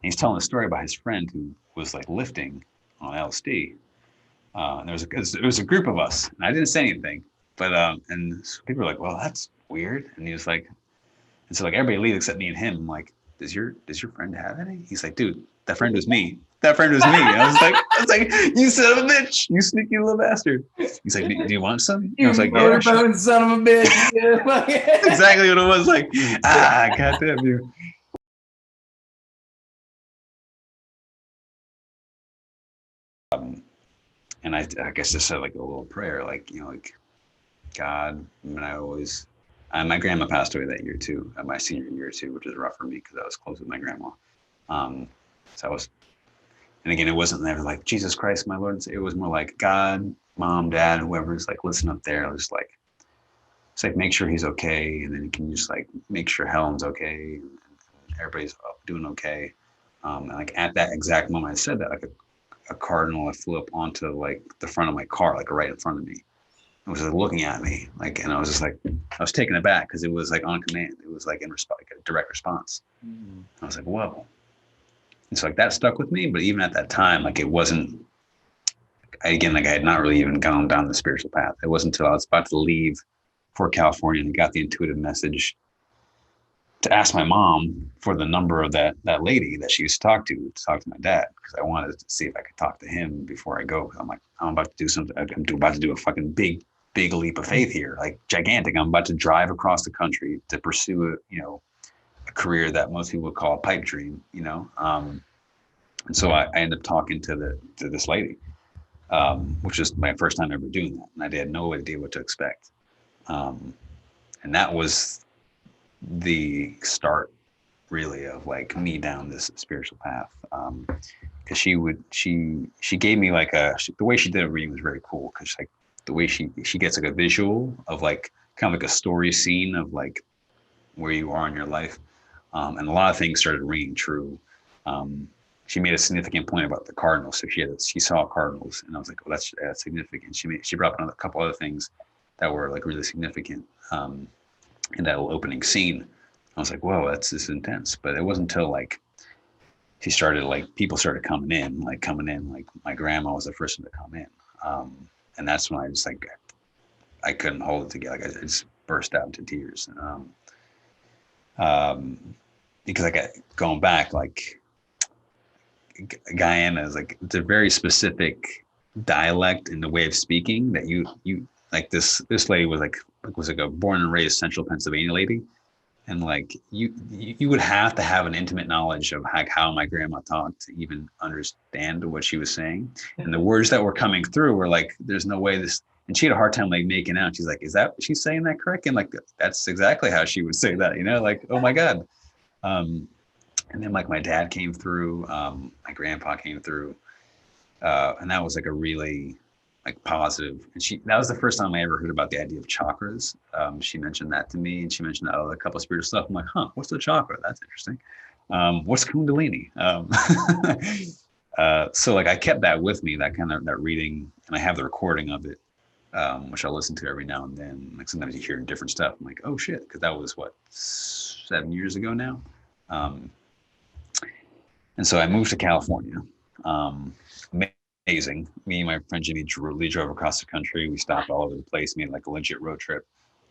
he's telling a story about his friend who was like lifting on LSD. And there was a group of us, and I didn't say anything, but and people were like, "Well, that's weird." And he was like, and so like everybody leaves except me and him. I'm like, does your friend have any? He's like, dude, that friend was me. That friend was me. And I was like, you son of a bitch, you sneaky little bastard. He's like, do you want some? And I was like, yeah, sure. Son of a bitch. That's exactly what it was. Like, goddamn you. And I guess just said like a little prayer, like, you know, like, God, my grandma passed away that year too, my senior year too, which is rough for me because I was close with my grandma. So I was, and again, it wasn't never like, Jesus Christ, my Lord. It was more like, God, Mom, Dad, whoever's like, listen up there. I was like, it's like, make sure he's okay. And then can you just like, make sure Helen's okay. And everybody's doing okay. And like at that exact moment I said that, like a cardinal flew up onto like the front of my car, like right in front of me. It was like looking at me, like, and I was just like, I was taken aback because it was like on command. It was like in response, like a direct response. I was like, whoa. And so like that stuck with me. But even at that time, like it wasn't, again, like I had not really even gone down the spiritual path. It wasn't until I was about to leave for California and got the intuitive message to ask my mom for the number of that lady that she used to talk to my dad, because I wanted to see if I could talk to him before I go. I'm like, I'm about to do something. I'm about to do a fucking big leap of faith here, like gigantic. I'm about to drive across the country to pursue a career that most people would call a pipe dream, and so I ended up talking to this lady, which is my first time ever doing that, and I had no idea what to expect, and that was the start really of like me down this spiritual path, because she gave me like the way she did a reading was very cool, because like the way she gets like a visual of like kind of like a story scene of like where you are in your life, and a lot of things started ringing true. She made a significant point about the cardinals, so she saw cardinals, and I was like, well, that's significant. She brought up a couple other things that were like really significant in that opening scene. I was like, whoa, this is intense. But it wasn't until like she started, like people started coming in, like my grandma was the first one to come in, and that's when I just like I couldn't hold it together. Like I just burst out into tears, because like going back, like Guyana is like, it's a very specific dialect in the way of speaking that you like this lady was like a born and raised central Pennsylvania lady, and like you would have to have an intimate knowledge of how my grandma talked to even understand what she was saying, and the words that were coming through were like, there's no way this, and she had a hard time like making out. She's like, is that she's saying that correct? And like that's exactly how she would say that, like, oh my God. And then like my dad came through, my grandpa came through, and that was like a really like positive. And that was the first time I ever heard about the idea of chakras. She mentioned that to me, and she mentioned a couple of spiritual stuff. I'm like, huh, what's the chakra? That's interesting. What's Kundalini? So like I kept that with me, that reading, and I have the recording of it, which I listen to every now and then. Like sometimes you hear different stuff. I'm like, oh shit, because that was what, 7 years ago now. And so I moved to California. Amazing. Me and my friend Janni drove across the country. We stopped all over the place, made like a legit road trip.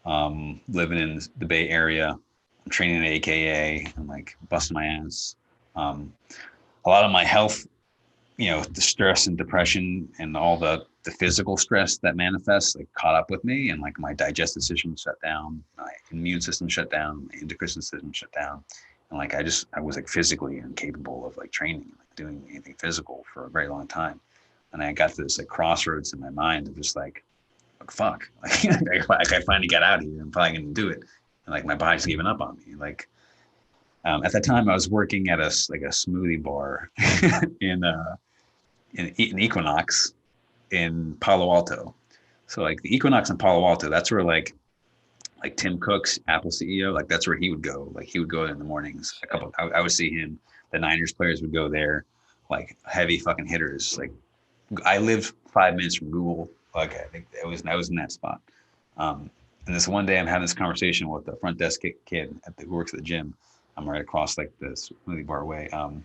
Living in the Bay Area, I'm training at AKA, and like busting my ass. A lot of my health, the stress and depression and all the physical stress that manifests like caught up with me, and like my digestive system shut down, my immune system shut down, my endocrine system shut down. And like I was like physically incapable of like training, like doing anything physical for a very long time. And I got to this like crossroads in my mind of just like fuck, like I finally got out of here. I'm probably gonna do it. And like my body's giving up on me. Like at that time I was working at a smoothie bar in Equinox in Palo Alto. So like the Equinox in Palo Alto, that's where like Tim Cook's Apple CEO, like that's where he would go. Like he would go in the mornings. I would see him. The Niners players would go there, like heavy fucking hitters. Like I lived 5 minutes from Google. Like I think I was in that spot. And this one day I'm having this conversation with the front desk kid who works at the gym. I'm right across like this really far away. And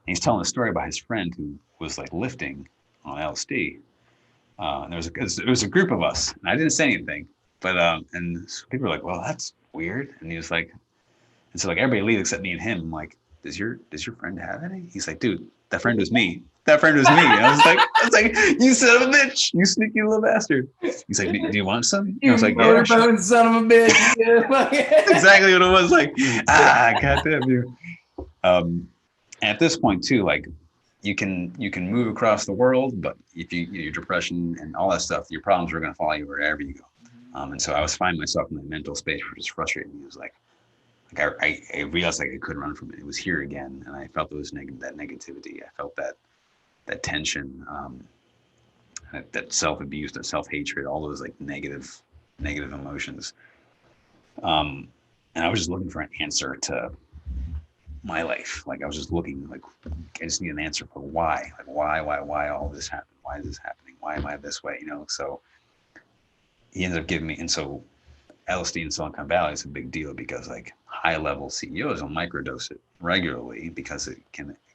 he's telling a story about his friend who was like lifting on LSD. And there was a group of us, and I didn't say anything, but and people were like, "Well, that's weird," and he was like, and so like everybody leaves except me and him. I'm like, does your friend have any? He's like, dude, that friend was me. That friend was me. And I was like, you son of a bitch, you sneaky little bastard. He's like, do you want some? And I was like, yeah, sure. Son of a bitch. That's exactly what it was. Like, goddamn you. And at this point too, like you can move across the world, but if your depression and all that stuff, your problems are going to follow you wherever you go. And so I was finding myself in that mental space, which was frustrating me. It was like I realized like I couldn't run from it. It was here again, and I felt those that negativity. I felt that tension, that self-abuse, that self-hatred, all those like negative emotions. And I was just looking for an answer to my life. Like I was just looking, like I just need an answer for why. Like why all this happened? Why is this happening? Why am I this way? So he ended up giving me, and so LSD in Silicon Valley is a big deal because like high-level CEOs will microdose it regularly because it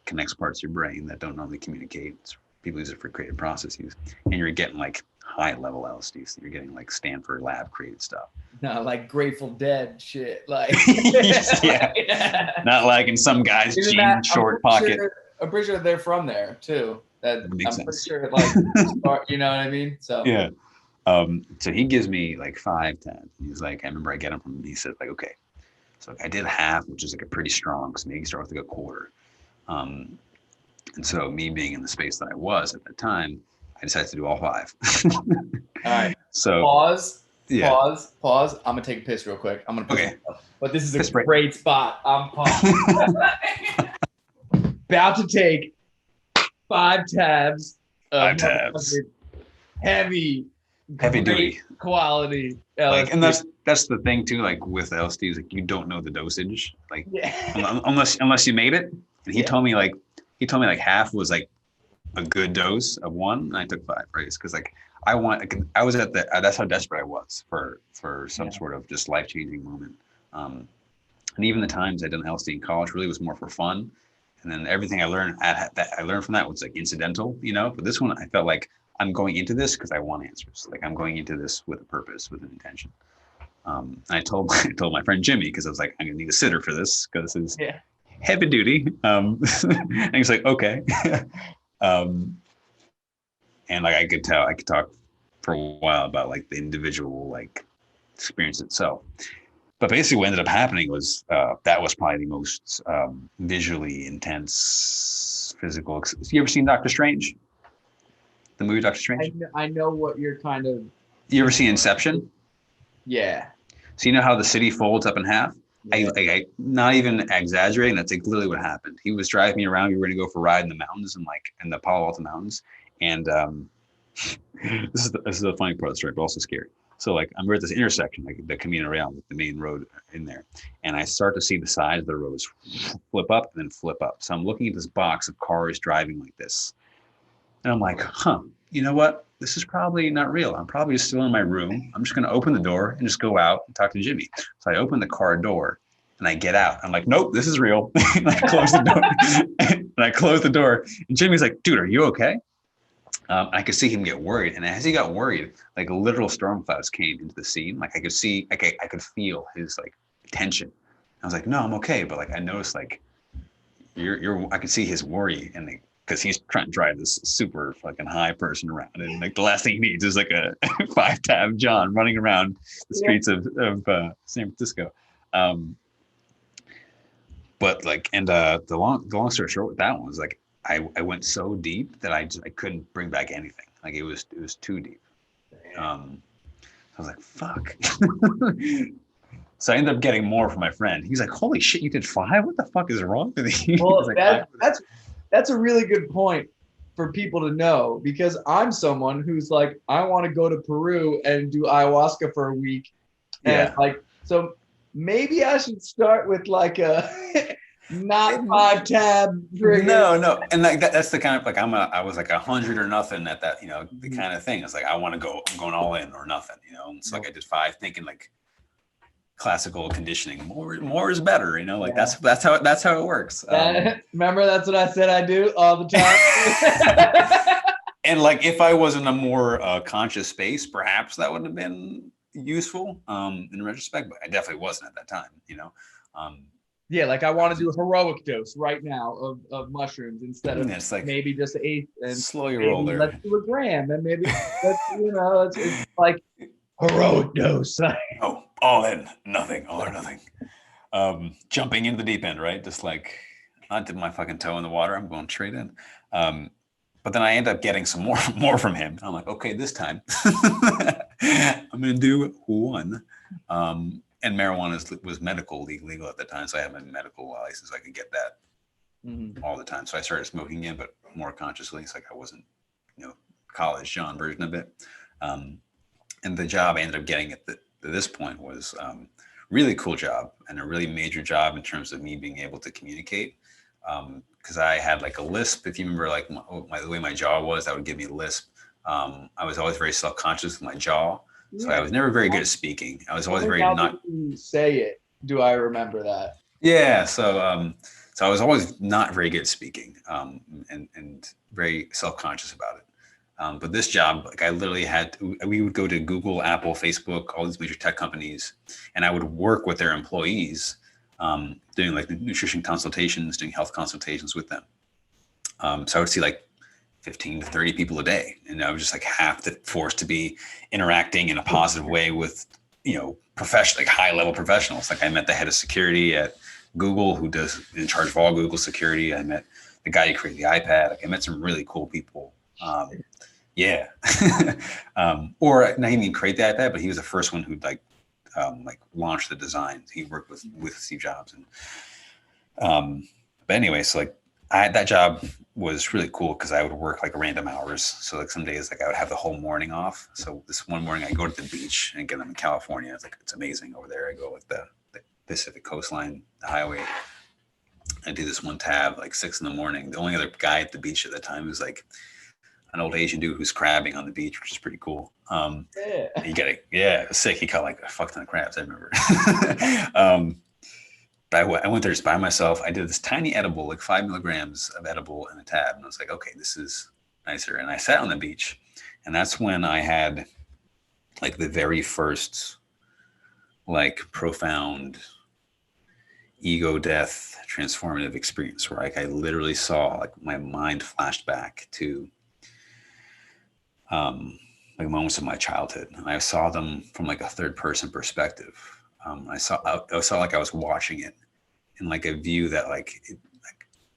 connects parts of your brain that don't normally communicate. People use it for creative processes, and you're getting like high-level LSD. So you're getting like Stanford lab created stuff. Not like Grateful Dead shit. Like yeah, not like in some guy's jean short pocket. I'm pretty sure they're from there too. I'm pretty sure like you know what I mean. So yeah. So he gives me like 5 tabs. He's like, I remember I get him from him. He said like, okay, so I did half, which is like a pretty strong. So maybe start with like a quarter. And so me being in the space that I was at that time, I decided to do all 5. All right. So pause. Yeah. Pause. I'm gonna take a piss real quick. I'm gonna piss myself. But this is a great spot. I'm about to take 5 tabs. 5 tabs. Heavy duty quality LSD. Like, and that's the thing too, like with LSD is like you don't know the dosage, like unless you made it. And he told me like half was like a good dose of 1, and I took 5, right? Because like I was at that's how desperate I was for some sort of just life-changing moment. And even the times I did LSD in college really was more for fun, and then everything I learned from that was like incidental, but this one I felt like I'm going into this because I want answers. Like I'm going into this with a purpose, with an intention. I told my friend Jimmy, because I was like, I'm gonna need a sitter for this because this is heavy duty. And he's like, okay. And like I could talk for a while about like the individual like experience itself. But basically what ended up happening was that was probably the most visually intense physical. You ever seen Doctor Strange? The movie Doctor Strange? I know what you're kind of... You ever see Inception? Yeah. So you know how the city folds up in half? Yeah. I not even exaggerating, that's like literally what happened. He was driving me around. We were going to go for a ride in the mountains and like in the Palo Alto Mountains. And this is the funny part of the story, but also scary. So like I'm at this intersection, like the Camino Real, the main road in there, and I start to see the sides of the roads flip up and then flip up. So I'm looking at this box of cars driving like this, and I'm like, you know what? This is probably not real. I'm probably just still in my room. I'm just going to open the door and just go out and talk to Jimmy. So I open the car door and I get out. I'm like, nope, this is real. And I close the door. And Jimmy's like, dude, are you okay? I could see him get worried. And as he got worried, like literal storm clouds came into the scene. Like I could see, like I could feel his like tension. I was like, no, I'm okay. But like I noticed like I could see his worry, and like, because he's trying to drive this super fucking high person around, and like the last thing he needs is like a 5-tab John running around the streets of San Francisco. But like, and the long story short with that one was like I went so deep that I couldn't bring back anything. Like it was too deep. I was like, fuck. So I ended up getting more from my friend. He's like, holy shit, you did 5? What the fuck is wrong with you? Well, like, that's a really good point for people to know, because I'm someone who's like, I want to go to Peru and do ayahuasca for a week. And like, so maybe I should start with like a not 5-tab. No. And like that's the kind of like I was like 100 or nothing at that, the kind of thing. It's like, I'm going all in or nothing, And it's like I did 5 thinking like, classical conditioning. More is better, you know, like that's how it works. Remember, that's what I said I do all the time. And like, if I was in a more conscious space, perhaps that would have been useful in retrospect, but I definitely wasn't at that time, you know. Yeah, like I want to do a heroic dose right now of mushrooms instead of it's like, maybe just 8 and slow your roll there. Let's do a gram and maybe it's like heroic dose. Oh, all in, nothing, all or nothing. Jumping into the deep end, right? Just like, not dipping my fucking toe in the water. I'm going straight in. But then I end up getting some more from him. I'm like, okay, this time I'm gonna do one. And marijuana was medical legal at the time, so I had my medical license. So I could get that all the time. So I started smoking again, but more consciously. It's like I wasn't, you know, college John version of it. And the job I ended up getting at this point was really cool job, and a really major job in terms of me being able to communicate. Because I had like a lisp. If you remember, like the way my jaw was, that would give me a lisp. I was always very self-conscious with my jaw. So I was never very good at speaking. I was always very not. Say it. Do I remember that? Yeah. So I was always not very good at speaking, and very self-conscious about it. But this job, like I literally we would go to Google, Apple, Facebook, all these major tech companies, and I would work with their employees, doing like nutrition consultations, doing health consultations with them. So I would see like 15 to 30 people a day. And I was just like forced to be interacting in a positive way with, you know, like high level professionals. Like I met the head of security at Google, who does in charge of all Google security. I met the guy who created the iPad. Like I met some really cool people. Or not even create the iPad, but he was the first one who like launched the design. He worked with Steve Jobs. And but anyway, so like that job was really cool because I would work like random hours. So like some days like I would have the whole morning off. So this one morning I go to the beach, and again I'm in California. It's like it's amazing over there. I go like the Pacific coastline, the highway. I do this one tab like 6 a.m. The only other guy at the beach at the time was like an old Asian dude who's crabbing on the beach, which is pretty cool. He got it sick. He caught like a fuck ton of crabs, I remember. But I went there just by myself. I did this tiny edible, like 5 milligrams of edible in a tab. And I was like, okay, this is nicer. And I sat on the beach, and that's when I had like the very first like profound ego death transformative experience, where like I literally saw like my mind flashed back to like moments of my childhood. And I saw them from like a third person perspective. I saw like I was watching it in like a view that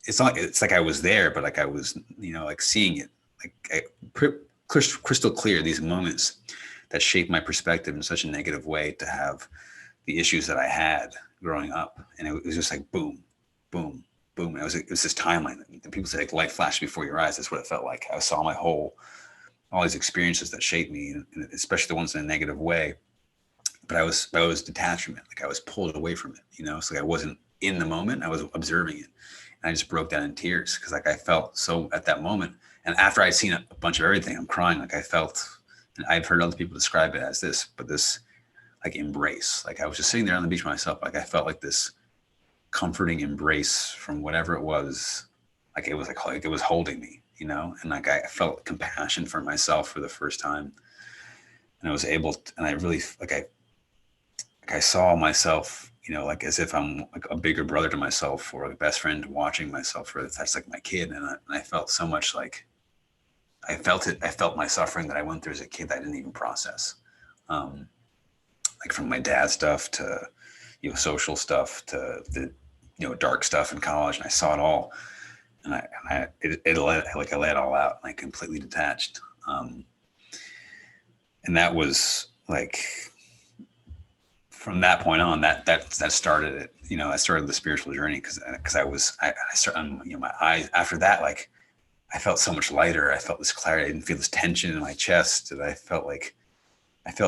it's like I was there, but like I was, you know, like seeing it like crystal clear, these moments that shaped my perspective in such a negative way to have the issues that I had growing up. And it was just like boom, boom, boom. And it was this timeline. And people say like light flashed before your eyes. That's what it felt like. I saw all these experiences that shaped me, and especially the ones in a negative way. But I was detached from it. Like I was pulled away from it, you know? So like I wasn't in the moment, I was observing it. And I just broke down in tears because like I felt so at that moment. And after I'd seen a bunch of everything, I'm crying. Like I felt, and I've heard other people describe it as this like embrace. Like I was just sitting there on the beach myself. Like I felt like this comforting embrace from whatever it was. Like it was holding me, you know? And like I felt compassion for myself for the first time. And I was able to, and I really, I saw myself, you know, like as if I'm like a bigger brother to myself, or a best friend watching myself for that's like my kid. And I felt so much like I felt my suffering that I went through as a kid that I didn't even process. Like from my dad's stuff to, you know, social stuff to the, you know, dark stuff in college. And I saw it all. And I let it all out, and I completely detached. And that was like, from that point on, that started it. You know, I started the spiritual journey because I started, you know, my eyes after that, like I felt so much lighter. I felt this clarity. I didn't feel this tension in my chest. And I felt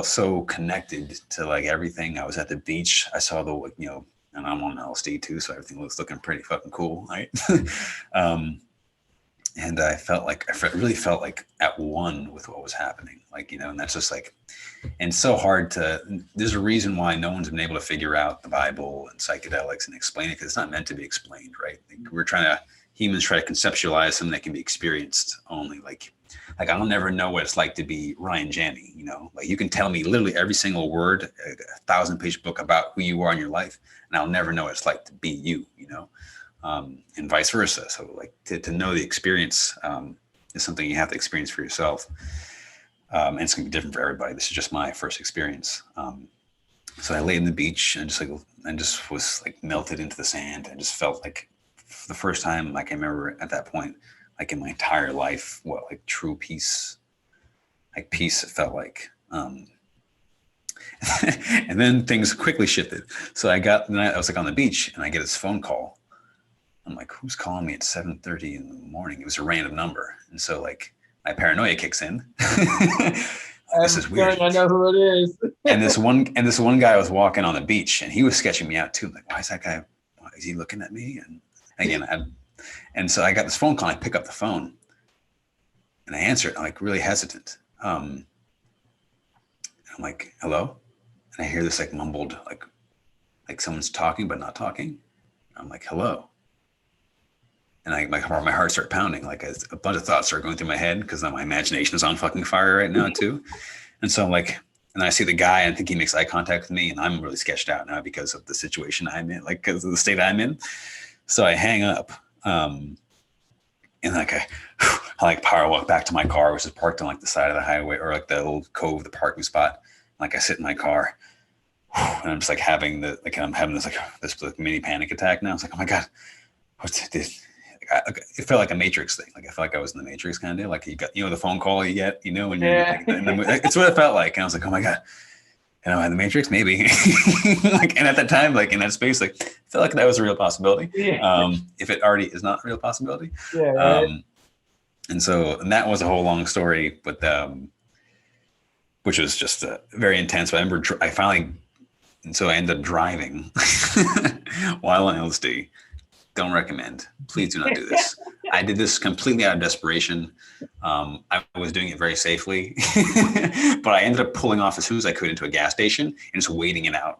so connected to like everything. I was at the beach. I saw the, you know, and I'm on LSD too, so everything was looking pretty fucking cool, right? And I really felt like at one with what was happening, like, you know, and that's just like, and it's so hard there's a reason why no one's been able to figure out the Bible and psychedelics and explain it, because it's not meant to be explained, right? Like humans try to conceptualize something that can be experienced only. Like I'll never know what it's like to be Ryan Janni, you know, like you can tell me literally every single word, a 1,000-page book about who you are in your life, and I'll never know what it's like to be you, you know. And vice versa. So like to know the experience is something you have to experience for yourself. And it's gonna be different for everybody. This is just my first experience. So I lay in the beach and just was like melted into the sand, and just felt like for the first time, like I remember at that point, like in my entire life, what like true peace, like peace it felt like. And then things quickly shifted. So I was like on the beach, and I get this phone call. I'm like, who's calling me at 7:30 in the morning? It was a random number. And so like my paranoia kicks in. This is weird. I know who it is. and this one guy was walking on the beach, and he was sketching me out too. I'm like, why is that guy, is he looking at me? And again, and so I got this phone call. I pick up the phone and I answer it. I'm like really hesitant. I'm like, hello? And I hear this like mumbled, like someone's talking but not talking. I'm like, hello. And my heart started pounding, like a bunch of thoughts started going through my head, because my imagination is on fucking fire right now too. And so I'm like, and I see the guy, and I think he makes eye contact with me, and I'm really sketched out now because of the situation I'm in, like because of the state I'm in. So I hang up, and like I like power walk back to my car, which is parked on like the side of the highway, or like the little cove, the parking spot. Like I sit in my car, and I'm just like I'm having this like mini panic attack now. It's like, oh my God, what's this? It felt like a Matrix thing. Like I felt like I was in the Matrix kind of, like you got, you know, the phone call you get, you know, when you're it's what it felt like. And I was like, oh my God, am I in the Matrix? Maybe. Like, and at that time, like in that space, like I felt like that was a real possibility. Yeah. If it already is not a real possibility. Yeah. Right. And that was a whole long story, but which was just very intense. But I remember I ended up driving while on LSD. Don't recommend. Please do not do this. I did this completely out of desperation. I was doing it very safely, but I ended up pulling off as soon as I could into a gas station and just waiting it out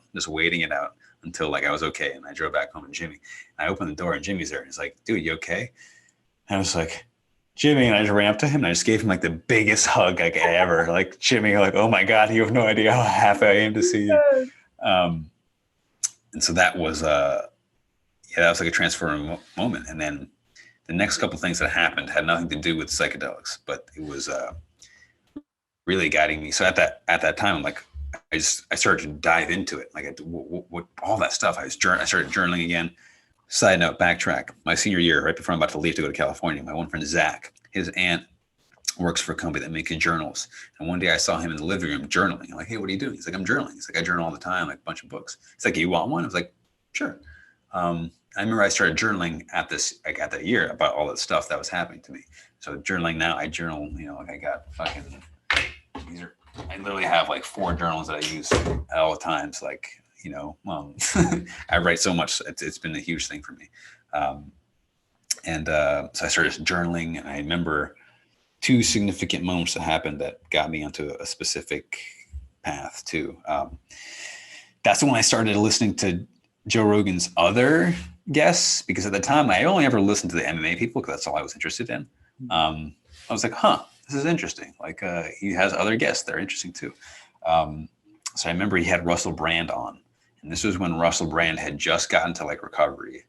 until like I was okay. And I drove back home to Jimmy. And I opened the door and Jimmy's there, and he's like, dude, you okay? And I was like, Jimmy, and I just ran up to him and I just gave him like the biggest hug like ever. Like, Jimmy, like, oh my God, you have no idea how happy I am to see you. And so that was that was like a transformative moment. And then the next couple of things that happened had nothing to do with psychedelics, but it was really guiding me. So at that time, I'm like, I started to dive into it. Like what all that stuff. I started journaling again. Side note, backtrack. My senior year, right before I'm about to leave to go to California, my one friend Zach, his aunt works for a company that makes journals. And one day I saw him in the living room journaling. I'm like, hey, what are you doing? He's like, I'm journaling. He's like, I journal all the time, like a bunch of books. He's like, you want one? I was like, sure. I remember I started journaling at that year about all that stuff that was happening to me. So journaling now, I journal, you know, like I got fucking, I literally have like 4 journals that I use at all times. Like, you know, I write so much. It's been a huge thing for me. So I started journaling, and I remember 2 significant moments that happened that got me onto a specific path too. That's when I started listening to Joe Rogan's other guests, because at the time I only ever listened to the MMA people because that's all I was interested in. I was like, this is interesting. Like he has other guests that are interesting too. So I remember he had Russell Brand on, and this was when Russell Brand had just gotten to like recovery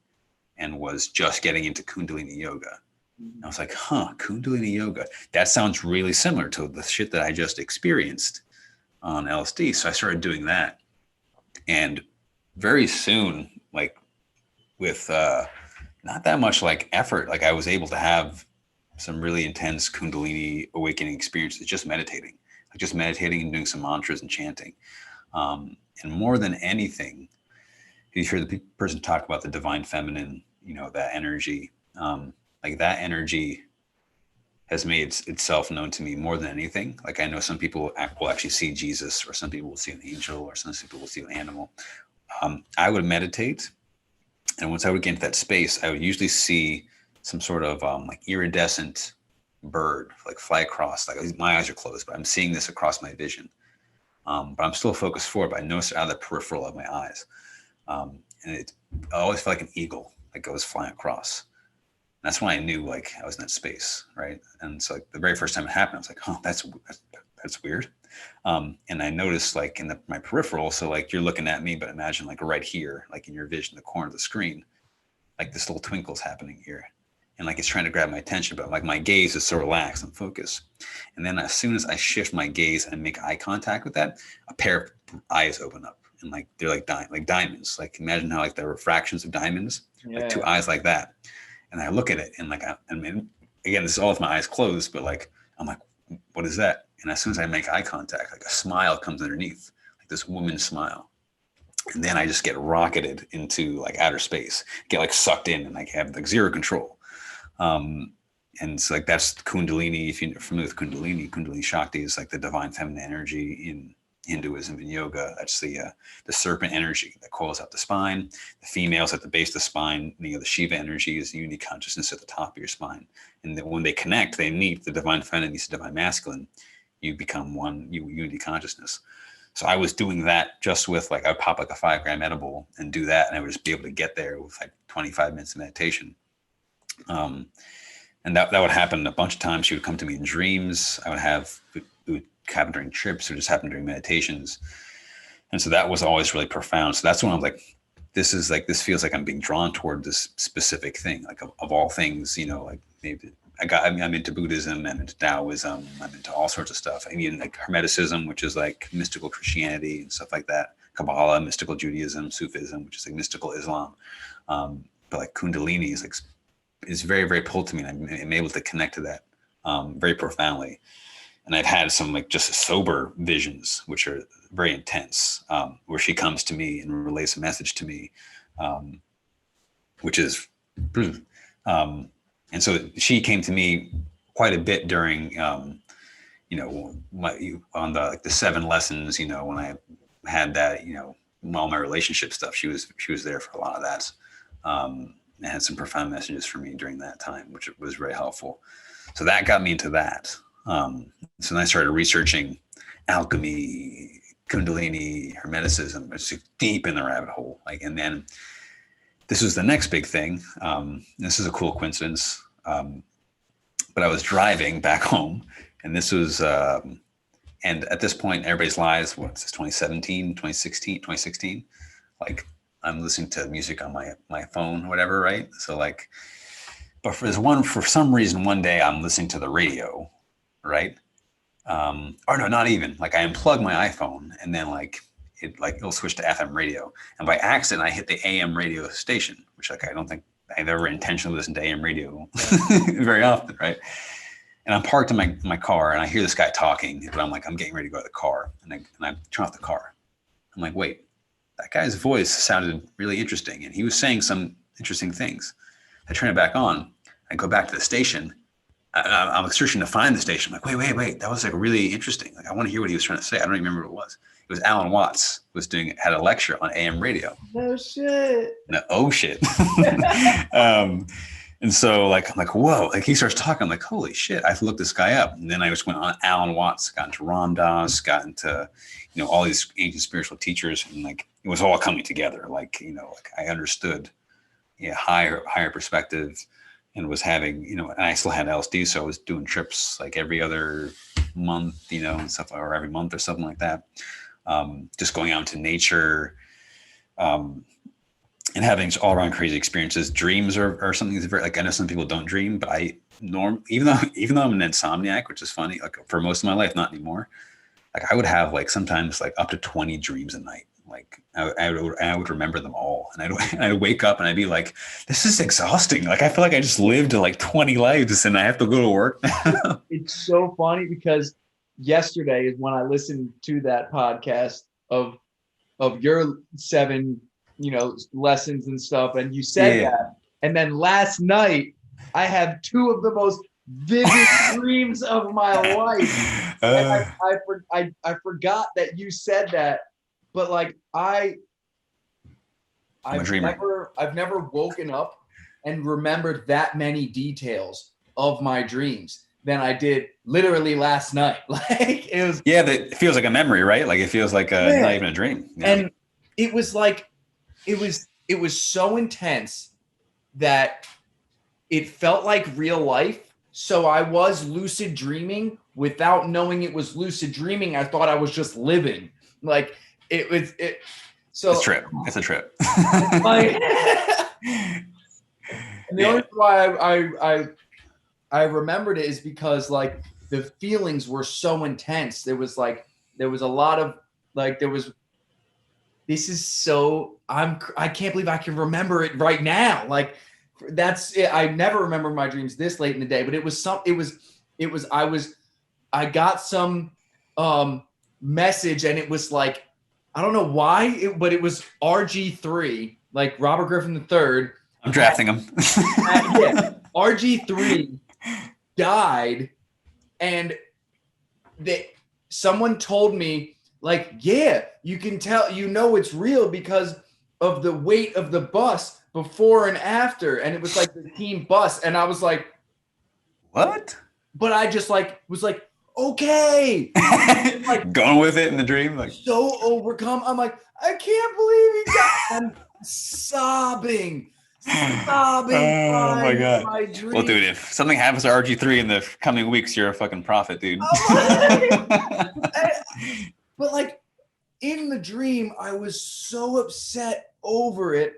and was just getting into Kundalini Yoga. I was like, Kundalini Yoga. That sounds really similar to the shit that I just experienced on LSD. So I started doing that. And very soon, like with not that much like effort, like I was able to have some really intense Kundalini awakening experiences, just meditating and doing some mantras and chanting. And more than anything, you hear the person talk about the divine feminine, you know, that energy, like that energy has made itself known to me more than anything. Like I know some people will actually see Jesus, or some people will see an angel, or some people will see an animal. I would meditate, and once I would get into that space, I would usually see some sort of like iridescent bird like fly across. Like my eyes are closed, but I'm seeing this across my vision. But I'm still focused forward. But I noticed it out of the peripheral of my eyes, and I always felt like an eagle, like I was flying across. And that's when I knew like I was in that space, right? And so like the very first time it happened, I was like, oh, that's weird. And I noticed like in my peripheral, so like you're looking at me, but imagine like right here, like in your vision, the corner of the screen, like this little twinkle's happening here. And like it's trying to grab my attention, but like my gaze is so relaxed and focused. And then as soon as I shift my gaze and make eye contact with that, a pair of eyes open up, and like they're like diamonds. Like imagine how like the refractions of diamonds, like two eyes like that. And I look at it and like I mean, again, this is all with my eyes closed, but like I'm like, what is that? And as soon as I make eye contact, like a smile comes underneath, like this woman's smile. And then I just get rocketed into like outer space, get like sucked in, and like have like zero control. And so like that's Kundalini. If you're familiar with Kundalini Shakti is like the divine feminine energy in Hinduism and yoga. That's the serpent energy that coils out the spine. The females at the base of the spine. You know, the Shiva energy is the unity consciousness at the top of your spine. And then when they connect, they meet. The divine feminine meets the divine masculine. You become one unity consciousness. So I was doing that just with like, I'd pop like a 5-gram edible and do that. And I would just be able to get there with like 25 minutes of meditation. And that would happen a bunch of times. She would come to me in dreams. I would have, it would happen during trips or just happen during meditations. And so that was always really profound. So that's when I'm like, this feels like I'm being drawn toward this specific thing, like of all things, you know, like maybe I'm into Buddhism, I'm into Taoism, I'm into all sorts of stuff. I mean, like Hermeticism, which is like mystical Christianity and stuff like that. Kabbalah, mystical Judaism, Sufism, which is like mystical Islam. But like Kundalini is very, very pulled to me. And I'm able to connect to that very profoundly. And I've had some like just sober visions, which are very intense, where she comes to me and relays a message to me, which is, and so she came to me quite a bit during, you know, on the 7 lessons, you know, when I had that, you know, all my relationship stuff, she was there for a lot of that. And had some profound messages for me during that time, which was very helpful. So that got me into that. So then I started researching alchemy, Kundalini, Hermeticism. It's deep in the rabbit hole. Like, and then this was the next big thing. This is a cool coincidence. But I was driving back home, and this was, and at this point, everybody's lives, what's this, 2016, like I'm listening to music on my phone, whatever, right? So like, but for some reason, one day I'm listening to the radio, right? Or no, not even. Like I unplug my iPhone, and then it'll switch to FM radio, and by accident I hit the AM radio station, which like I don't think I've ever intentionally listened to AM radio very often, right? And I'm parked in my car, and I hear this guy talking, but I'm getting ready to go to the car, and I turn off the car. I'm like, wait, that guy's voice sounded really interesting, and he was saying some interesting things. I turn it back on. I go back to the station. I'm searching to find the station. I'm like, wait, that was like really interesting. Like I want to hear what he was trying to say. I don't even remember what it was. It was Alan Watts had a lecture on AM radio. No shit. No, oh shit. And so like I'm like, whoa, like he starts talking, I'm like, holy shit, I have to look this guy up. And then I just went on Alan Watts, got into Ram Dass, got into, you know, all these ancient spiritual teachers, and like it was all coming together. Like, you know, like I understood higher perspective, and was having, you know, and I still had LSD, so I was doing trips like every other month, you know, and stuff, or every month or something like that. Just going out into nature, and having all around crazy experiences. Dreams are something that's very, like, I know some people don't dream, but even though I'm an insomniac, which is funny, like for most of my life, not anymore. Like I would have like sometimes like up to 20 dreams a night. Like I would remember them all, and I'd wake up and I'd be like, this is exhausting. Like I feel like I just lived like 20 lives and I have to go to work now. It's so funny because yesterday is when I listened to that podcast of your 7, you know, lessons and stuff, and you said that, and then last night I have 2 of the most vivid dreams of my life. And I forgot that you said that, but like I've never woken up and remembered that many details of my dreams than I did literally last night. Like it was. Yeah, it feels like a memory, right? Like it feels like not even a dream. Yeah. And it was like, it was so intense that it felt like real life. So I was lucid dreaming without knowing it was lucid dreaming. I thought I was just living. Like it was it. So it's a trip. It's a trip. Like, and the only reason why I remembered it is because like the feelings were so intense. There was a lot of like this is so I can't believe I can remember it right now. Like that's it. I never remember my dreams this late in the day, but I got some message and it was like, I don't know why, but it was RG3, like Robert Griffin III. I'm drafting him. Yeah, RG3 died, and someone told me, like, yeah, you can tell, it's real because of the weight of the bus before and after, and it was like the team bus, and I was like, what? But I just was like, okay, like going with it in the dream, like so overcome. I'm like, I can't believe he died. I'm sobbing. Oh my God. My dream. Well, dude, if something happens to RG3 in the coming weeks, you're a fucking prophet, dude. But like in the dream, I was so upset over it.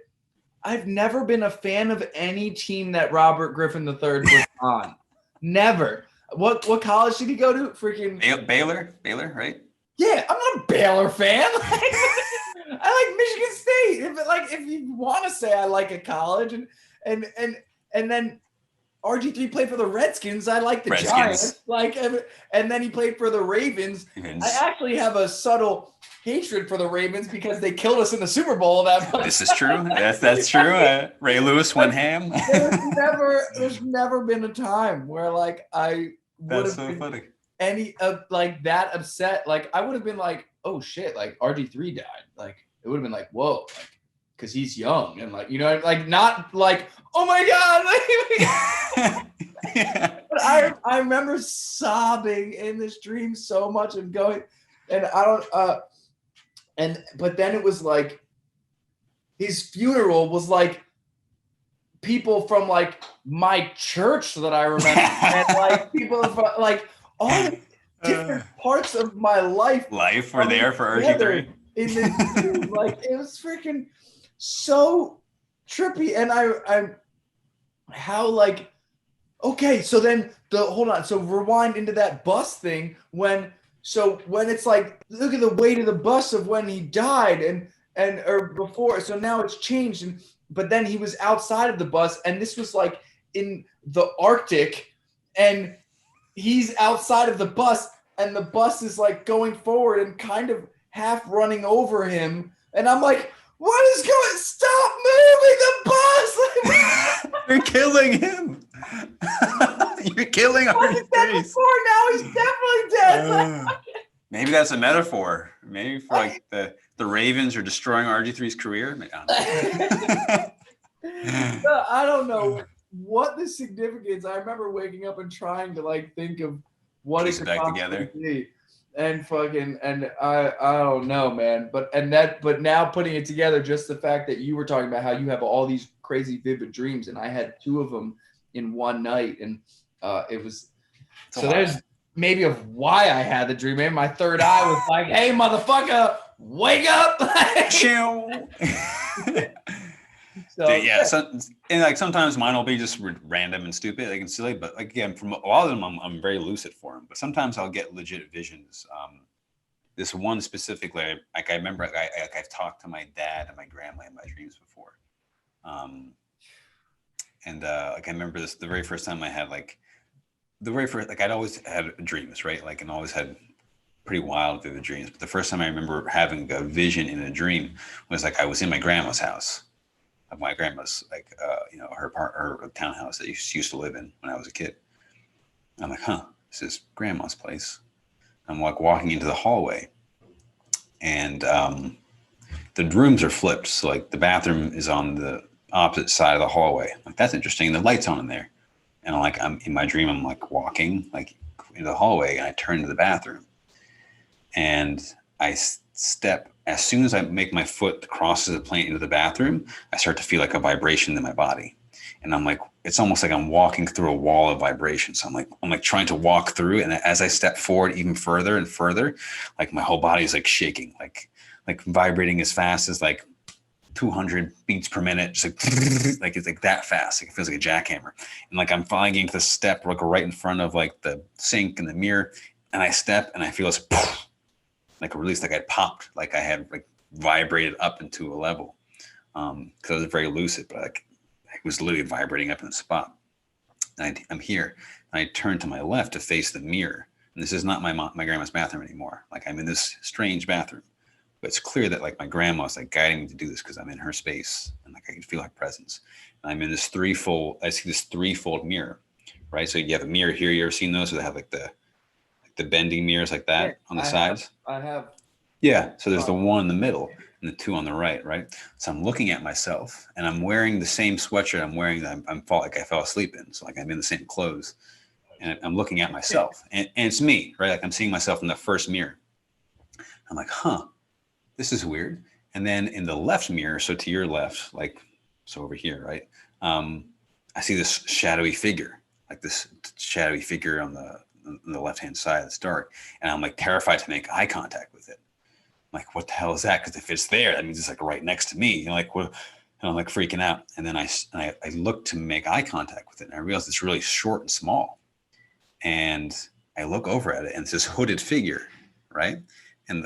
I've never been a fan of any team that Robert Griffin III was on. Never. What college did he go to? Freaking Baylor, right? Yeah, I'm not a Baylor fan. I like Michigan State. If you want to say I like a college, and then RG3 played for the Redskins. I like the Giants. And then he played for the Ravens. I actually have a subtle hatred for the Ravens because they killed us in the Super Bowl that month. This is true. That's true. Ray Lewis went ham. There's never been a time where I would have been funny. Any that upset. Like I would have been like, oh shit, like RG3 died. Like it would have been like, whoa, like because he's young and not like, oh my God. Yeah. But I remember sobbing in this dream so much and going, and I don't but then it was like his funeral was like people from like my church that I remember and people from all the different parts of my life were there for RG3 in this dream. It was freaking so trippy. And I how okay, so then hold on, so rewind into that bus thing when it's like, look at the weight of the bus of when he died and or before, so now it's changed, but then he was outside of the bus and this was like in the Arctic and he's outside of the bus and the bus is like going forward and kind of half running over him. And I'm like, what is going? Stop moving the bus! You're killing him. You're killing RG3. Now he's definitely dead. Maybe that's a metaphor. Maybe for the Ravens are destroying RG3's career. I don't know what the significance. I remember waking up and trying to think of what it could possibly be, and I don't know, man. But now putting it together, just the fact that you were talking about how you have all these crazy vivid dreams, and I had 2 of them in one night, and it was so there's maybe of why I had the dream. Maybe my third eye was like, "Hey, motherfucker, wake up!" Chill. So, yeah, sometimes mine will be just random and stupid, and silly. But again, from a lot of them, I'm very lucid for them. But sometimes I'll get legit visions. This one specifically, I remember, I've talked to my dad and my grandma in my dreams before. I remember this the very first time I had I'd always had dreams, right? And always had pretty wild vivid dreams. But the first time I remember having a vision in a dream was I was in my grandma's house. Of my grandma's, her townhouse that she used to live in when I was a kid. I'm like, this is grandma's place. I'm walking into the hallway, and the rooms are flipped. So the bathroom is on the opposite side of the hallway. Like, that's interesting. The light's on in there. And I'm in my dream, I'm like walking like into the hallway, and I turn to the bathroom, and I step, as soon as I make my foot crosses the plane into the bathroom, I start to feel like a vibration in my body. And I'm like, it's almost like I'm walking through a wall of vibration. So I'm like trying to walk through. And as I step forward even further and further, like my whole body is like shaking, like vibrating as fast as like 200 beats per minute, just like it's like that fast. Like it feels like a jackhammer. And like I'm finally getting to the step like right in front of like the sink and the mirror. And I step and I feel this like a release, like I popped, like I had like vibrated up into a level. Cause I was very lucid, but like I was literally vibrating up in the spot. And I'm here, and I turn to my left to face the mirror. And this is not my grandma's bathroom anymore. Like I'm in this strange bathroom, but it's clear that like my grandma was like guiding me to do this because I'm in her space and like I can feel her presence. And I'm in this I see this threefold mirror, right? So you have a mirror here. You ever seen those? So they have like the bending mirrors like that on the sides. I have. Yeah. So there's the one in the middle and the two on the right. So I'm looking at myself, and I'm wearing the same sweatshirt I'm wearing that I fell asleep in. So like I'm in the same clothes, and I'm looking at myself, and it's me, right? Like I'm seeing myself in the first mirror. I'm like, this is weird. And then in the left mirror, so to your left, like, so over here, right? I see this shadowy figure on the left-hand side that's dark. And I'm like terrified to make eye contact with it. I'm like, what the hell is that? Because if it's there, that means it's like right next to me. Like, what? And I'm like freaking out. And then I look to make eye contact with it, and I realize it's really short and small. And I look over at it, and it's this hooded figure, right? And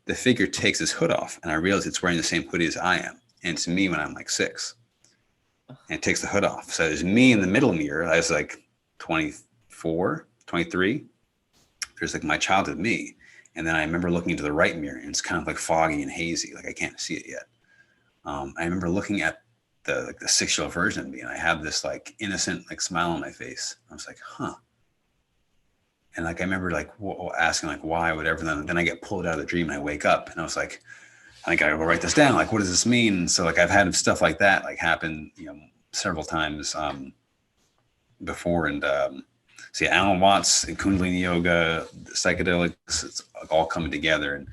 the figure takes his hood off, and I realize it's wearing the same hoodie as I am. And it's me when I'm like 6. And it takes the hood off. So there's me in the middle mirror. I was like 24, 23. There's like my childhood me. And then I remember looking into the right mirror, and it's kind of like foggy and hazy. Like I can't see it yet. I remember looking at the 6-year-old version of me, and I have this like innocent like smile on my face. I was like, And like I remember like asking like why, whatever. Then I get pulled out of the dream, and I wake up, and I was like, I gotta go write this down. Like, what does this mean? So like I've had stuff like that like happen, several times before. And so yeah, Alan Watts and Kundalini Yoga, psychedelics, it's all coming together. And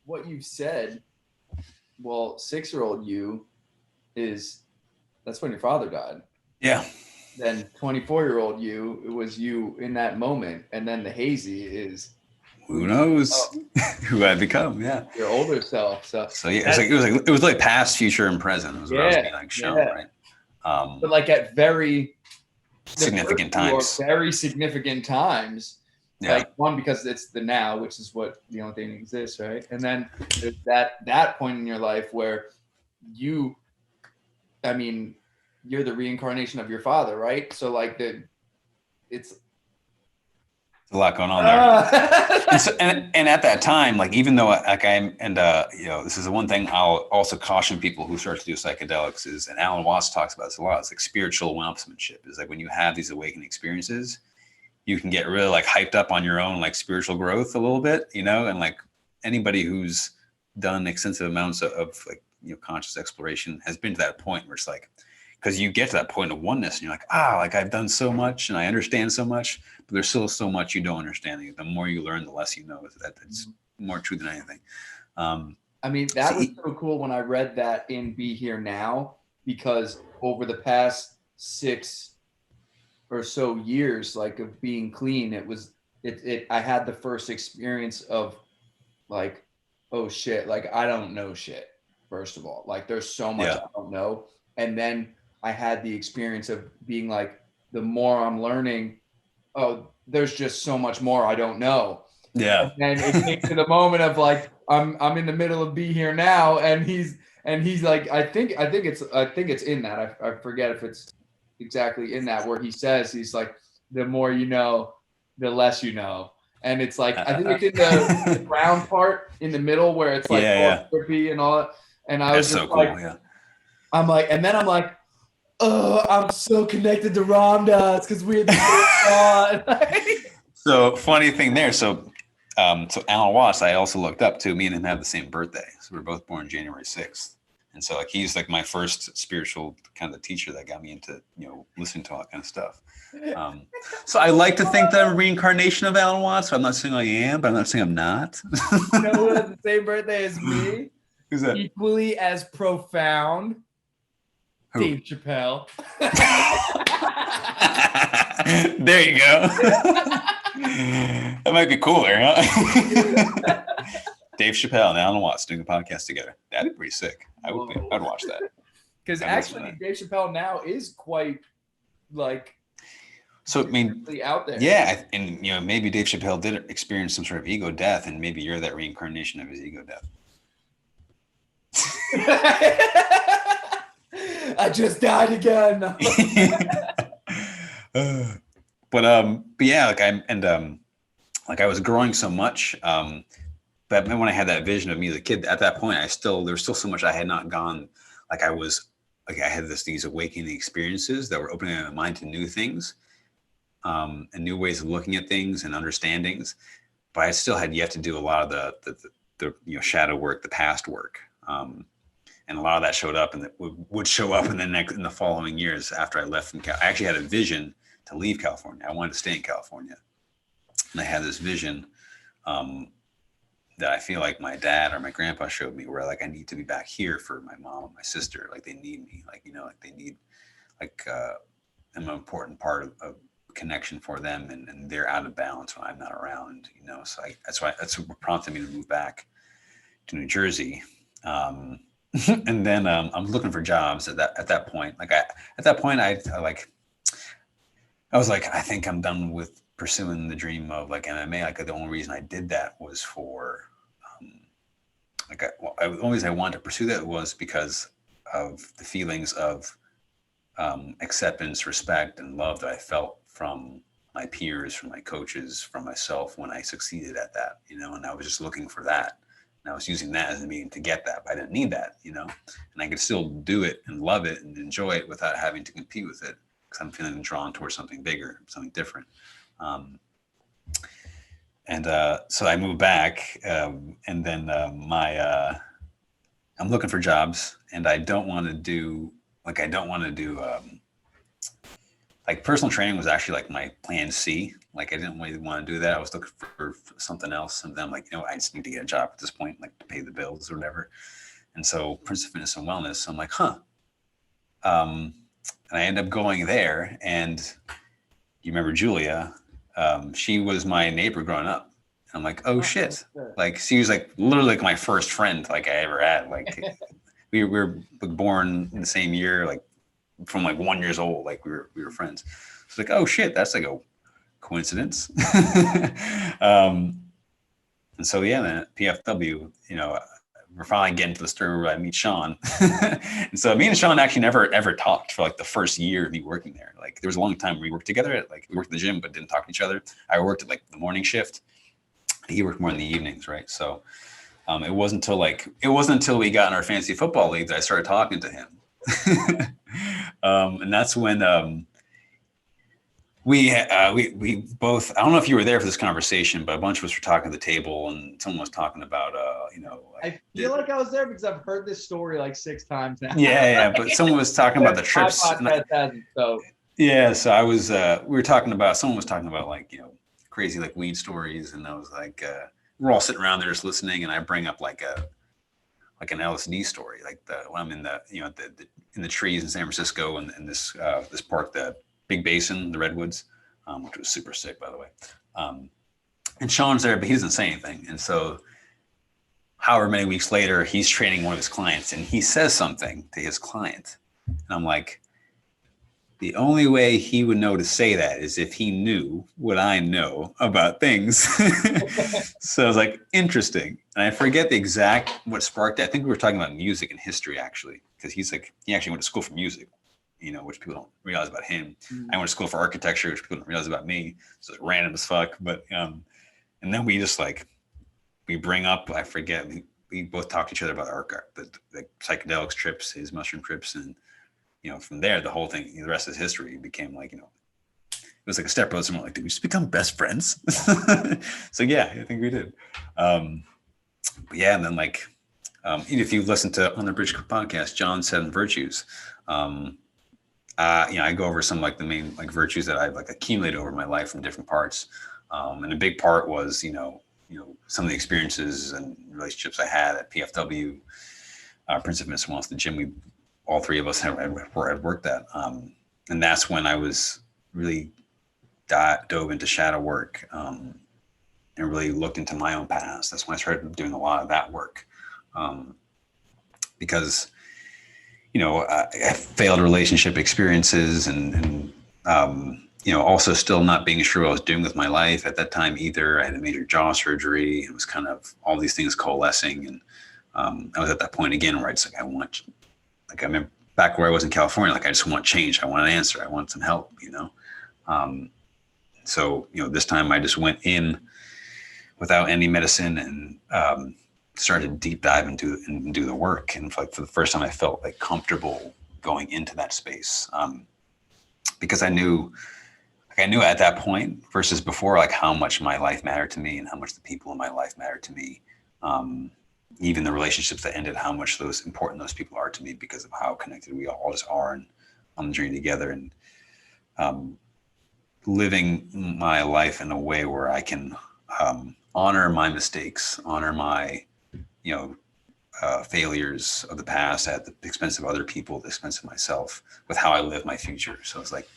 What you've said, well, 6-year-old you that's when your father died. Yeah. Then 24-year-old you, it was you in that moment. And then the hazy is who knows who I've become. Yeah. Your older self. So yeah, it was like past, future, and present. It was what I was being like shown, right? But like at very significant times. Very significant times. Yeah. Like one, because it's the now, which is what the only thing that exists, right? And then there's that point in your life where you're the reincarnation of your father, right? So like it's a lot going on there. and at that time, like even though like this is the one thing I'll also caution people who start to do psychedelics is, and Alan Watts talks about this a lot, it's like spiritual one-upsmanship. Is like when you have these awakening experiences, you can get really like hyped up on your own like spiritual growth a little bit, and like anybody who's done extensive amounts of like conscious exploration has been to that point where it's like, because you get to that point of oneness and you're like, like I've done so much and I understand so much, but there's still so much you don't understand. The more you learn, the less you know. That's more true than anything. That was so cool when I read that in Be Here Now, because over the past 6 or so years, like of being clean, I had the first experience of like, oh shit, like I don't know shit. First of all, like there's so much I don't know. And then I had the experience of being like, the more I'm learning, there's just so much more I don't know. Yeah. And it came to the moment of like, I'm in the middle of Be Here Now, and he's like, I think it's in that. I forget if it's exactly in that where he says, he's like, the more you know, the less you know. And it's like, I think it's in the brown part in the middle where it's like trippy and all that. And I was just like, cool, I'm like, and then I'm like, I'm so connected to Ram Dass because we're the same God. So funny thing there. So Alan Watts, I also looked up to. Me and him have the same birthday. So we're both born January 6th. And so like he's like my first spiritual kind of teacher that got me into, you know, listening to all that kind of stuff. So I like to think that I'm a reincarnation of Alan Watts. So I'm not saying I am, but I'm not saying I'm not. You know who has the same birthday as me? Who's that? Equally as profound. Who? Dave Chappelle. There you go. That might be cooler, huh? Dave Chappelle and Alan Watts doing a podcast together. That'd be pretty sick. I'd watch that. Because actually, Dave Chappelle now is quite like. So I mean, out there. Yeah, and you know, maybe Dave Chappelle did experience some sort of ego death, and maybe you're that reincarnation of his ego death. I just died again. But yeah, like I was growing so much. But when I had that vision of me as a kid, at that point, there was still so much I had not gone. Like I had these awakening experiences that were opening my mind to new things, and new ways of looking at things and understandings. But I still had yet to do a lot of the you know, shadow work, the past work. And a lot of that showed up, and that would show up in the following years after I left from I actually had a vision to leave California. I wanted to stay in California, and I had this vision that I feel like my dad or my grandpa showed me, where like I need to be back here for my mom and my sister. Like they need me. Like, you know, like they need I'm an important part of connection for them, and they're out of balance when I'm not around. You know, so that's what prompted me to move back to New Jersey. And then I'm looking for jobs at that point. Like I was like, I think I'm done with pursuing the dream of like MMA. Like the only reason I did that was for the only reason I wanted to pursue that was because of the feelings of acceptance, respect, and love that I felt from my peers, from my coaches, from myself when I succeeded at that, you know. And I was just looking for that. And I was using that as a means to get that, but I didn't need that, you know, and I could still do it and love it and enjoy it without having to compete with it, because I'm feeling drawn towards something bigger, something different. So I moved back, and then I'm looking for jobs, and I don't want to do like personal training was actually like my plan C. Like I didn't really want to do that. I was looking for something else. And then I'm like, you know, I just need to get a job at this point, like to pay the bills or whatever. And so Prince of Fitness and Wellness, I'm like, and I end up going there. And you remember Julia, she was my neighbor growing up. And I'm like, oh shit. Like she was like literally like my first friend like I ever had. Like we were born in the same year, like from like 1 year old, like we were friends. It's like, oh shit, that's like a coincidence. And so yeah, then at PFW, you know, we're finally getting to the story where I meet Sean. And so me and Sean actually never ever talked for like the first year of me working there. Like there was a long time we worked together, like we worked in the gym but didn't talk to each other. I worked at like the morning shift, he worked more in the evenings, right? So it wasn't until we got in our fantasy football league that I started talking to him. And that's when we both, I don't know if you were there for this conversation, but a bunch of us were talking at the table, and someone was talking about you know, like, I feel like I was there because I've heard this story like 6 times now. Yeah, but someone was talking about the trips. Yeah, so I was someone was talking about like, you know, crazy like weed stories, and I was like, we're all sitting around there just listening, and I bring up like an LSD story, like when I'm in the, you know, in the trees in San Francisco, and this park, the Big Basin, the Redwoods, which was super sick, by the way. And Sean's there, but he doesn't say anything. And so however many weeks later, he's training one of his clients, and he says something to his client. And I'm like, the only way he would know to say that is if he knew what I know about things. So I was like, interesting. And I forget what sparked it. I think we were talking about music and history, actually, because he actually went to school for music, you know, which people don't realize about him. Mm-hmm. I went to school for architecture, which people don't realize about me. So it's random as fuck. But, and then we just like, we bring up, I forget, we both talked to each other about the psychedelics trips, his mushroom trips, and, you know, from there, the whole thing, the rest of history became like, you know, it was like a step brother. Someone like, did we just become best friends? So yeah, I think we did. But yeah, and then like if you listen to On the Bridge podcast, John's 7 virtues, I go over some like the main like virtues that I've like accumulated over my life from different parts. And a big part was, some of the experiences and relationships I had at PFW, Prince of Mist Wants, the gym we, all three of us had worked at. And that's when I was really dove into shadow work, and really looked into my own past. That's when I started doing a lot of that work. Because, I failed relationship experiences and also still not being sure what I was doing with my life at that time either. I had a major jaw surgery. It was kind of all these things coalescing. And I was at that point again where it's like, I remember back where I was in California, like I just want change. I want an answer. I want some help, So, this time I just went in without any medicine and started to deep dive and do the work. And for the first time, I felt like comfortable going into that space, because I knew at that point versus before, like how much my life mattered to me and how much the people in my life mattered to me. Even the relationships that ended, how much important those people are to me because of how connected we all just are and on the journey together. And living my life in a way where I can honor my mistakes, honor my failures of the past at the expense of other people, at the expense of myself, with how I live my future. So it's like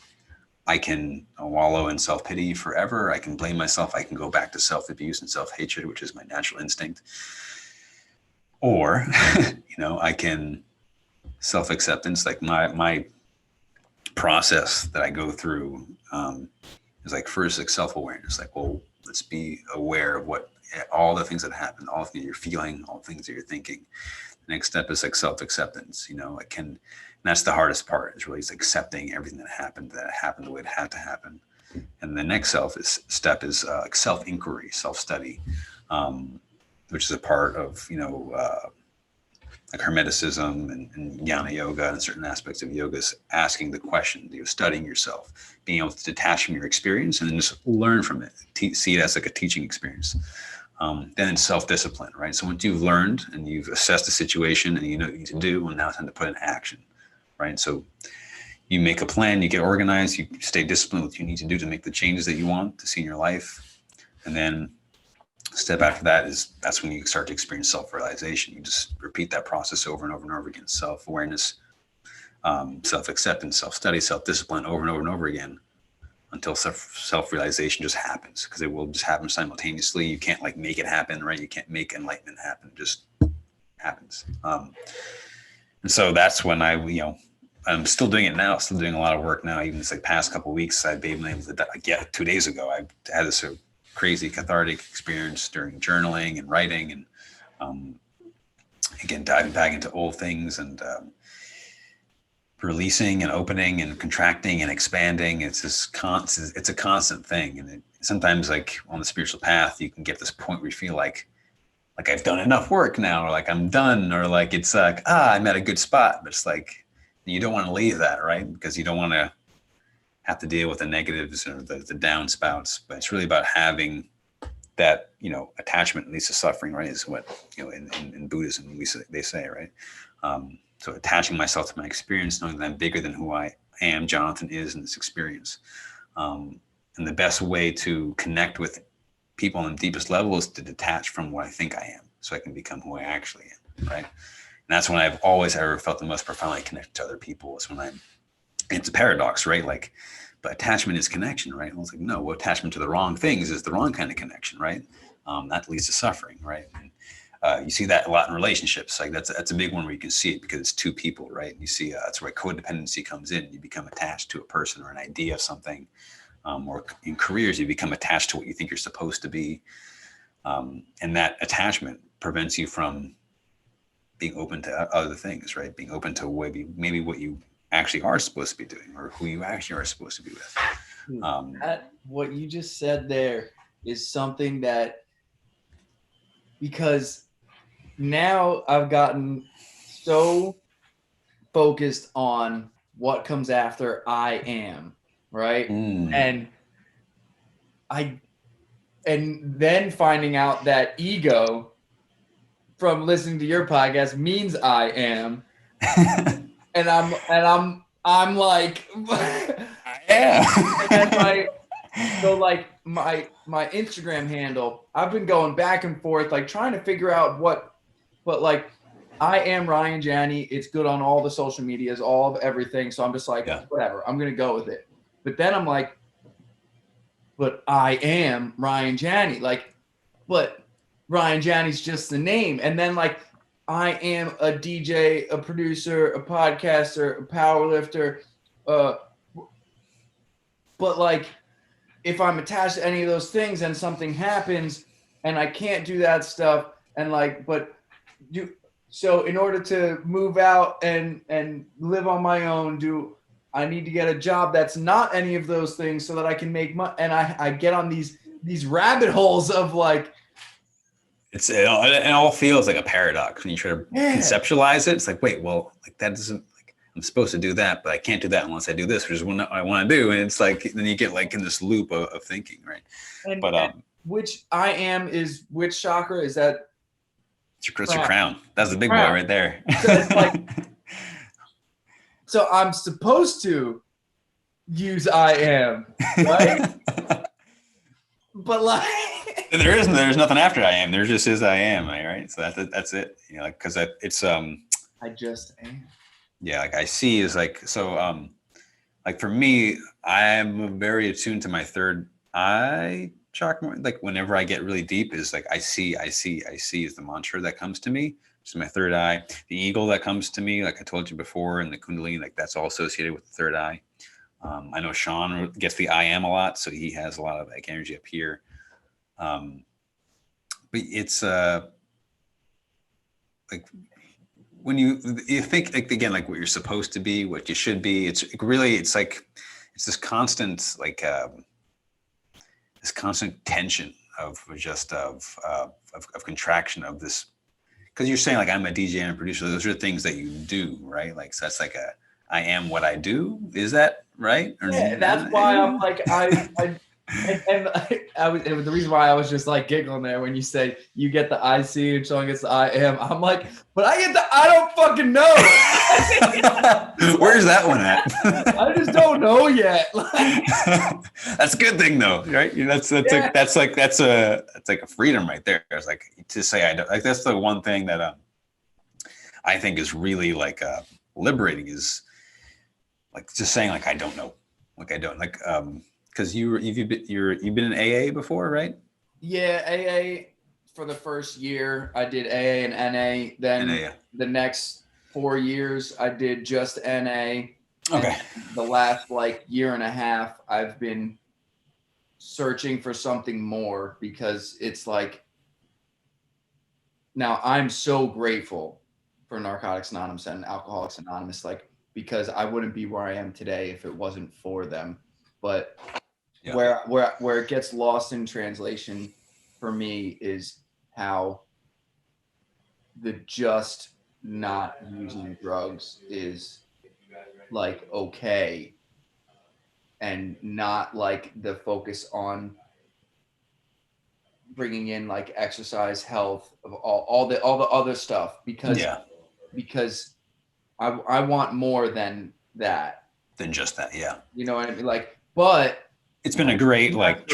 I can wallow in self-pity forever. I can blame myself. I can go back to self-abuse and self-hatred, which is my natural instinct. Or, I can self-acceptance, like my process that I go through is like first like self-awareness, like, well, let's be aware of all the things that happened, all the things you're feeling, all the things that you're thinking. The next step is like self-acceptance, and that's the hardest part, is really just accepting everything that happened the way it had to happen. And the next step is like self-inquiry, self-study, which is a part of, like Hermeticism and Jnana Yoga and certain aspects of yoga, is asking the question, studying yourself, being able to detach from your experience and then just learn from it, see it as like a teaching experience. Then it's self-discipline, right? So once you've learned and you've assessed the situation and you know what you need to do, well, now it's time to put in action, right? So you make a plan, you get organized, you stay disciplined with what you need to do to make the changes that you want to see in your life. And then step after that's when you start to experience self-realization. You just repeat that process over and over and over again. Self-awareness, self-acceptance, self-study, self-discipline over and over and over again until self-realization just happens, because it will just happen simultaneously. You can't like make it happen, right? You can't make enlightenment happen. It just happens. And so that's when I'm still doing it now, still doing a lot of work now. Even this like past couple of weeks, I've been able to 2 days ago, I had this crazy cathartic experience during journaling and writing, and again diving back into old things and releasing and opening and contracting and expanding. It's a constant thing. And sometimes like on the spiritual path, you can get this point where you feel like I've done enough work now, or like I'm done, or like it's like I'm at a good spot. But it's like you don't want to leave that, right? Because you don't want to have to deal with the negatives or the downspouts. But it's really about having that, attachment leads to suffering, right? Is what, in Buddhism they say, right? So attaching myself to my experience, knowing that I'm bigger than who I am, Jonathan is in this experience. And the best way to connect with people on the deepest level is to detach from what I think I am, so I can become who I actually am, right? And that's when I've always ever felt the most profoundly connected to other people, is when it's a paradox, right? Like, but attachment is connection, right? And I was like, no, well, attachment to the wrong things is the wrong kind of connection, right? That leads to suffering, right? And you see that a lot in relationships. Like that's a big one where you can see it, because it's two people, right? And you see that's where codependency comes in. You become attached to a person or an idea of something, or in careers, you become attached to what you think you're supposed to be. And that attachment prevents you from being open to other things, right? Being open to maybe what you actually are supposed to be doing, or who you actually are supposed to be with. What you just said there is something that, because now I've gotten so focused on what comes after I am, right? And then finding out that ego from listening to your podcast means I am. and I'm like Yeah. and then my Instagram handle, I've been going back and forth, like trying to figure out but like I am Ryan Janni. It's good on all the social medias, all of everything. So I'm just like, whatever, I'm gonna go with it. But then I'm like, but I am Ryan Janni. Like, but Ryan Janni's just the name. And then like I am a DJ, a producer, a podcaster, a powerlifter, but like if I'm attached to any of those things and something happens and I can't do that stuff and like, so in order to move out and live on my own, I need to get a job that's not any of those things so that I can make money. And I get on these rabbit holes of like, it all feels like a paradox when you try to conceptualize it. It's like, wait, well, like that doesn't, like I'm supposed to do that, but I can't do that unless I do this, which is what I want to do. And it's like, then you get like in this loop of thinking, right? And which I am is which chakra is that? It's your crown. That's the big boy right there. So it's like, so I'm supposed to use I am, right? But like there's nothing after I am. There just is I am, right? So that's it. You know, like because it's I just am. Yeah, like I see is like so like for me, I'm very attuned to my third eye chakra. Like whenever I get really deep is like I see is the mantra that comes to me. It's my third eye. The eagle that comes to me, like I told you before, and the Kundalini, like that's all associated with the third eye. I know Sean gets the I am a lot, so he has a lot of like energy up here. But it's like when you think like again like what you're supposed to be, what you should be. It's like it's this constant like this constant tension of contraction of this. Because you're saying like I'm a DJ and a producer. Those are things that you do, right? Like so that's like I am what I do. Is that right? Or that's why I'm like the reason why I was just like giggling there when you say you get the I see and Sean gets the I am. I'm like, but I get the I don't fucking know. Where's that one at? I just don't know yet. That's a good thing though, right? That's like a freedom right there. It's like to say I don't. Like that's the one thing that I think is really like liberating is like just saying like I don't know, like I don't like because you've been in AA before, right? Yeah, AA for the first year I did AA and NA. Then the next 4 years I did just NA. Okay. The last like year and a half I've been searching for something more because it's like now I'm so grateful for Narcotics Anonymous and Alcoholics Anonymous, like because I wouldn't be where I am today if it wasn't for them. But where it gets lost in translation for me is how the just not using drugs is like okay and not like the focus on bringing in like exercise, health, of all the other stuff because I want more than that. Than just that, yeah. You know what I mean? Like, but it's been a great like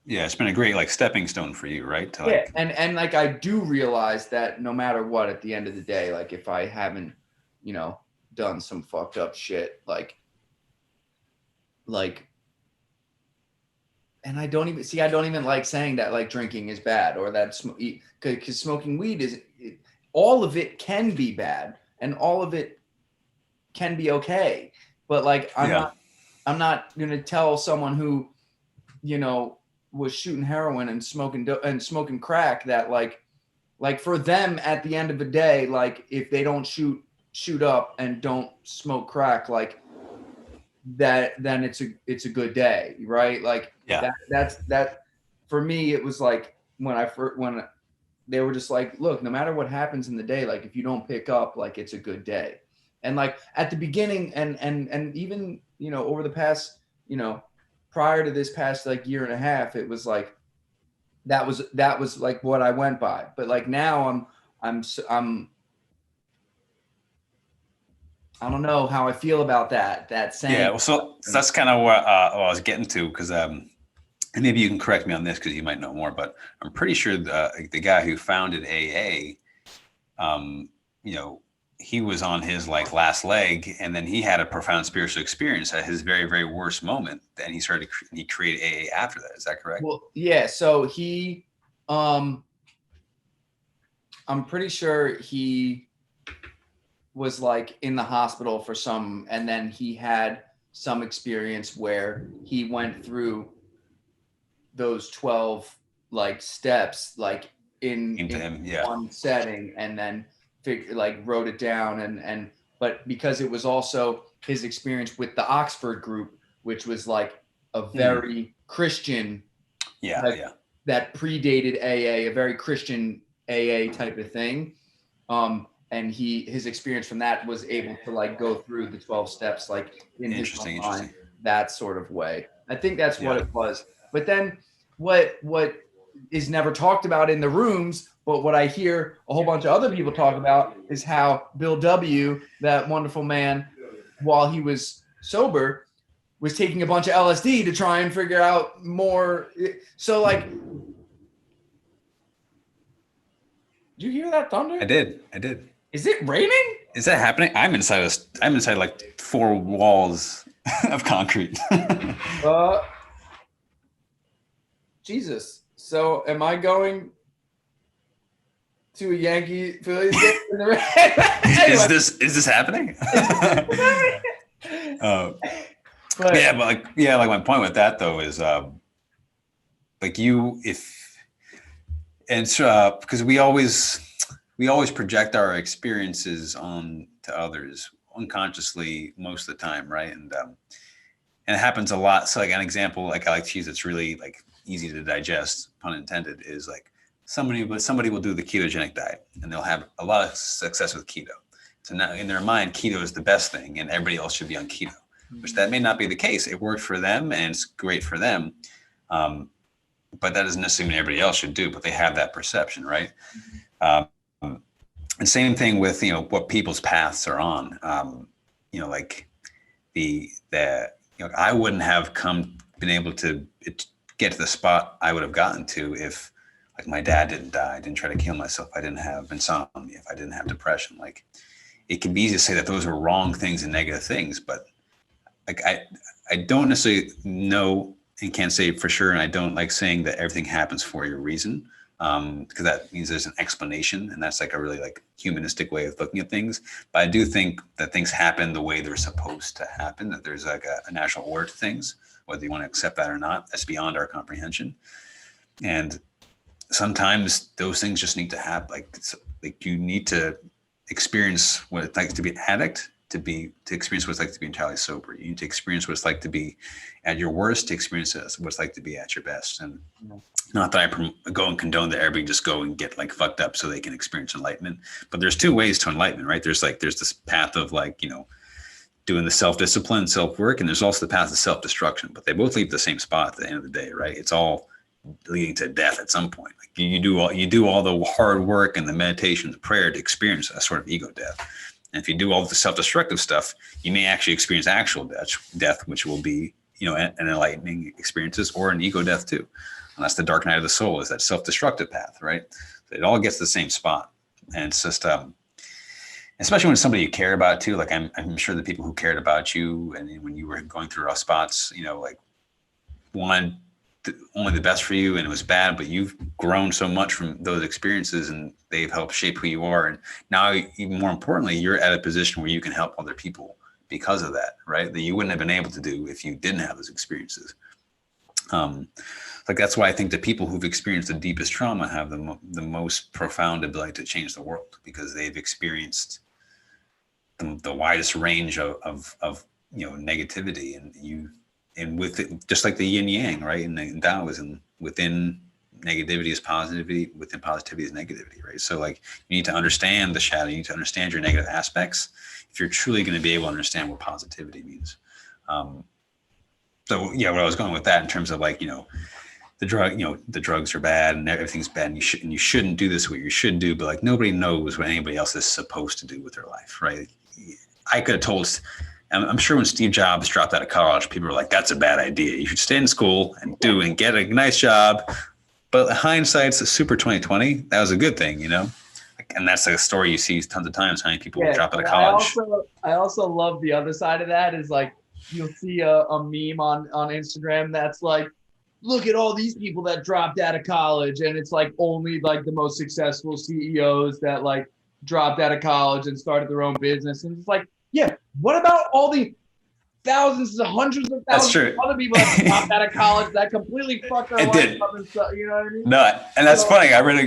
it's been a great like stepping stone for you, right? To, like, and like I do realize that no matter what, at the end of the day, like if I haven't, you know, done some fucked up shit, like, and I don't even like saying that like drinking is bad or that because smoking weed all of it can be bad and all of it can be okay, but like I'm not gonna tell someone who, you know, was shooting heroin and smoking crack that like for them at the end of the day, like if they don't shoot up and don't smoke crack, like that, then it's a good day, right? Like that's for me. It was like when they were just like, look, no matter what happens in the day, like if you don't pick up, like it's a good day. And like at the beginning and even, you know, over the past, you know, prior to this past like year and a half, it was like that was like what I went by. But like now I don't know how I feel about that saying. Yeah, well, so that's kind of what I was getting to, because and maybe you can correct me on this because you might know more, but I'm pretty sure the guy who founded AA, you know, he was on his like last leg, and then he had a profound spiritual experience at his very, very worst moment. Then he created AA after that. Is that correct? Well, yeah. So he, I'm pretty sure he was like in the hospital for some, and then he had some experience where he went through those 12 like steps, like in one setting, and then wrote it down, but because it was also his experience with the Oxford group, which was like a very Christian, that predated AA, a very Christian AA type of thing. And his experience from that was able to like go through the 12 steps, like in his own mind, that sort of way. I think that's what it was. But then what is never talked about in the rooms, but what I hear a whole bunch of other people talk about is how Bill W., that wonderful man, while he was sober, was taking a bunch of LSD to try and figure out more. So like, did you hear that thunder? I did. Is it raining? Is that happening? I'm inside like 4 walls of concrete. Jesus. So am I going to a Yankee Phillies game in the rain? Anyway. Is this happening? Like my point with that though is like because we always project our experiences on to others unconsciously most of the time, right? And it happens a lot. So like an example, like I like to use, that's really like easy to digest, pun intended, is like somebody will do the ketogenic diet and they'll have a lot of success with keto. So now in their mind, keto is the best thing and everybody else should be on keto, which that may not be the case. It worked for them and it's great for them. But that doesn't necessarily mean everybody else should do, but they have that perception, right? And same thing with, what people's paths are on. Like I wouldn't have been able to get to the spot I would have gotten to if like my dad didn't die, I didn't try to kill myself, I didn't have insomnia, if I didn't have depression. Like it can be easy to say that those are wrong things and negative things, but like I don't necessarily know and can't say for sure. And I don't like saying that everything happens for a reason, because that means there's an explanation, and that's like a really like humanistic way of looking at things. But I do think that things happen the way they're supposed to happen, that there's like a natural order to things, whether you want to accept that or not. That's beyond our comprehension. And sometimes those things just need to happen. Like you need to experience what it's like to be an addict, to experience what it's like to be entirely sober. You need to experience what it's like to be at your worst, to experience what it's like to be at your best. And not that I go and condone that everybody just go and get like fucked up so they can experience enlightenment, but there's 2 ways to enlightenment, right? There's this path of like, doing the self-discipline, self-work, and there's also the path of self-destruction, but they both lead to the same spot at the end of the day, right? It's all leading to death at some point. Like you do all the hard work and the meditation, the prayer to experience a sort of ego death. And if you do all the self-destructive stuff, you may actually experience actual death, which will be, an enlightening experiences, or an ego death too. And that's the dark night of the soul, is that self-destructive path, right? So it all gets to the same spot. And it's just, especially when it's somebody you care about too. Like I'm sure the people who cared about you and when you were going through rough spots, like wanted only the best for you, and it was bad, but you've grown so much from those experiences and they've helped shape who you are. And now, even more importantly, you're at a position where you can help other people because of that, right? That you wouldn't have been able to do if you didn't have those experiences. Like that's why I think the people who've experienced the deepest trauma have the most profound ability to change the world, because they've experienced the widest range of negativity, and with it, just like the yin yang, right? In Taoism, within negativity is positivity, within positivity is negativity, right? So like you need to understand the shadow, you need to understand your negative aspects if you're truly going to be able to understand what positivity means. So yeah, where I was going with that in terms of like, the drugs are bad and everything's bad, and you shouldn't do this, what you should do, but like nobody knows what anybody else is supposed to do with their life, right? I could have told, I'm sure when Steve Jobs dropped out of college, people were like, that's a bad idea. You should stay in school and get a nice job. But hindsight's a super 2020. That was a good thing, And that's a story you see tons of times, how many people drop out of college. I also love the other side of that is like, you'll see a meme on Instagram that's like, look at all these people that dropped out of college. And it's like only like the most successful CEOs that like dropped out of college and started their own business. And it's like, yeah, what about all the thousands, hundreds of thousands of other people that dropped out of college that completely fucked their life up and stuff, you know what I mean? No, and that's funny. I read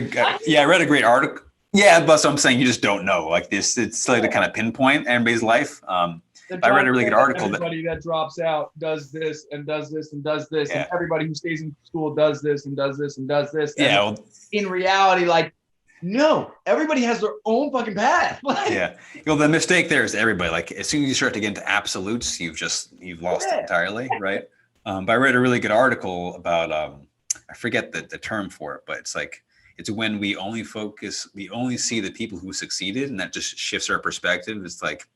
a great article. Yeah, but so I'm saying you just don't know. Like this, it's like to kind of pinpoint everybody's life. I read a really good article. Everybody that drops out does this and does this and does this, and everybody who stays in school does this and does this and does this. And yeah. Well, in reality, like, no, everybody has their own fucking path. Yeah. Well, the mistake there is everybody. Like, as soon as you start to get into absolutes, you've lost it entirely, right? But I read a really good article about I forget the term for it, but it's like it's when we only see the people who succeeded, and that just shifts our perspective. It's like,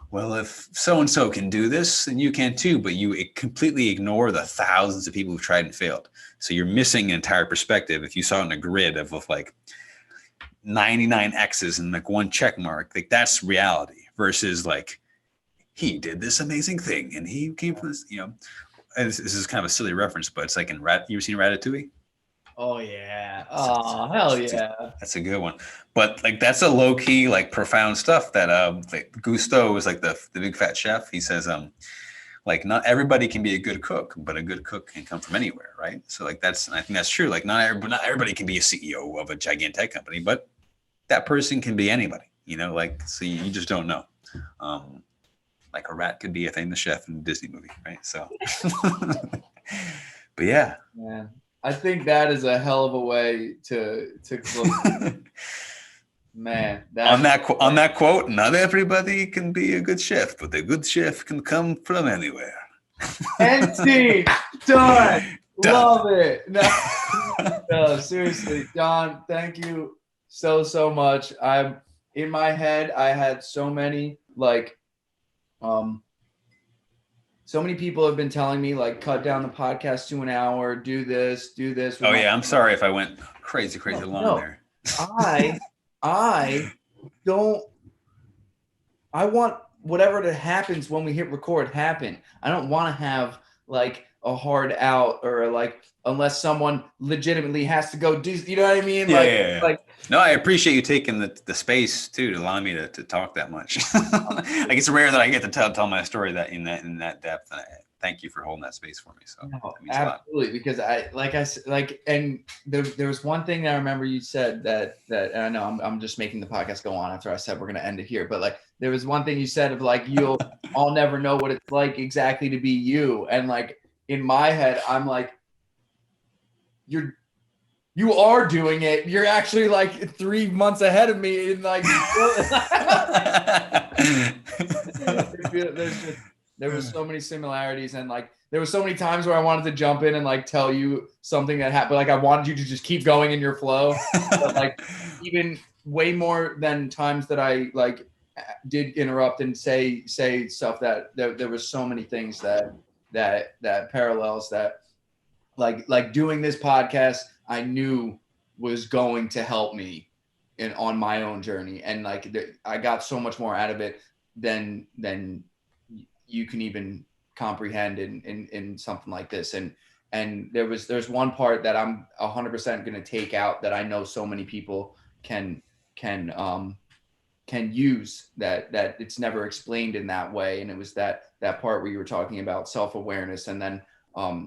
well, if so-and-so can do this, then you can too, but you completely ignore the thousands of people who've tried and failed. So you're missing an entire perspective. If you saw it in a grid of like 99 X's and like one check mark, like that's reality versus like, he did this amazing thing and he came from this, and this is kind of a silly reference, but it's like you ever seen Ratatouille? Oh yeah. Oh, hell yeah. That's a good one. But like, that's a low key, like profound stuff that, like Gusteau is like the big fat chef. He says, like not everybody can be a good cook, but a good cook can come from anywhere. Right. So like, I think that's true. Like not everybody can be a CEO of a gigantic tech company, but that person can be anybody, like, so you just don't know. Like a rat could be a famous chef in a Disney movie. Right. So, but yeah. Man. I think that is a hell of a way to close. Man, on that quote, not everybody can be a good chef, but a good chef can come from anywhere. NC, done. Love it. No, seriously, Don, thank you so much. I'm in my head. I had so many so many people have been telling me like, cut down the podcast to an hour, do this. Oh yeah. I'm sorry if I went crazy long there. I want whatever that happens when we hit record happen. I don't want to have like a hard out or like, unless someone legitimately has to go do, you know what I mean? Yeah. Like, no, I appreciate you taking the space too to allow me to talk that much. Like it's rare that I get to tell my story that in that depth. And thank you for holding that space for me. So no, absolutely, because and there was one thing that I remember you said that and I know I'm just making the podcast go on after I said we're gonna end it here, but like there was one thing you said of like I'll never know what it's like exactly to be you, and like in my head I'm like, you are doing it. You're actually like 3 months ahead of me in like there was so many similarities, and like there were so many times where I wanted to jump in and like tell you something that happened. Like I wanted you to just keep going in your flow. But like even way more than times that I like did interrupt and say stuff that there was so many things that parallels that like doing this podcast I knew was going to help me on my own journey, and like I got so much more out of it than you can even comprehend in something like this. And there's one part that I'm 100% going to take out that I know so many people can use that it's never explained in that way. And it was that part where you were talking about self-awareness, and then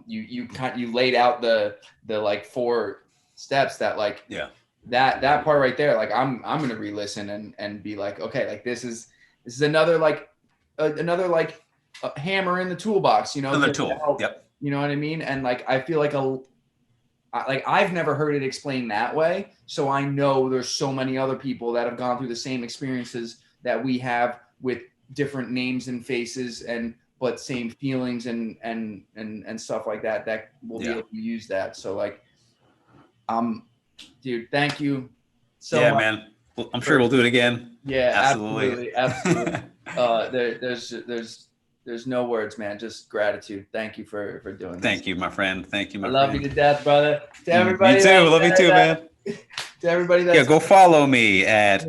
you laid out the like 4 steps that like, yeah, that part right there, like I'm going to re-listen and be like, okay, like this is another like a hammer in the toolbox, another tool. Yep. You know what I mean? And like, I feel like I've never heard it explained that way. So I know there's so many other people that have gone through the same experiences that we have with different names and faces and but same feelings and stuff like that will be able to use that. So like, dude, thank you so much. Man. Well, I'm sure we'll do it again. Yeah, absolutely. There's no words, man. Just gratitude. Thank you for doing this. Thank you, my friend. Thank you, my friend. I love you to death, brother. To everybody. Me too. Love you too, man. To everybody that's go follow me at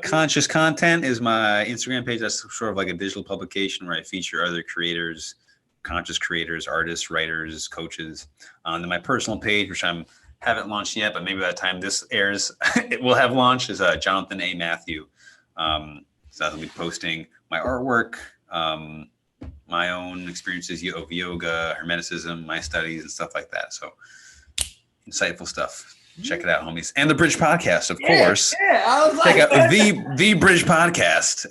Conscious Content is my Instagram page. That's sort of like a digital publication where I feature other creators, conscious creators, artists, writers, coaches. Then my personal page, which I haven't launched yet, but maybe by the time this airs, it will have launched, is Jonathan Mathew. So I'll be posting my artwork, my own experiences of yoga, hermeticism, my studies, and stuff like that. So insightful stuff. Check it out, homies. And the Bridge Podcast, of course. Yeah, I was like, check out the Bridge Podcast.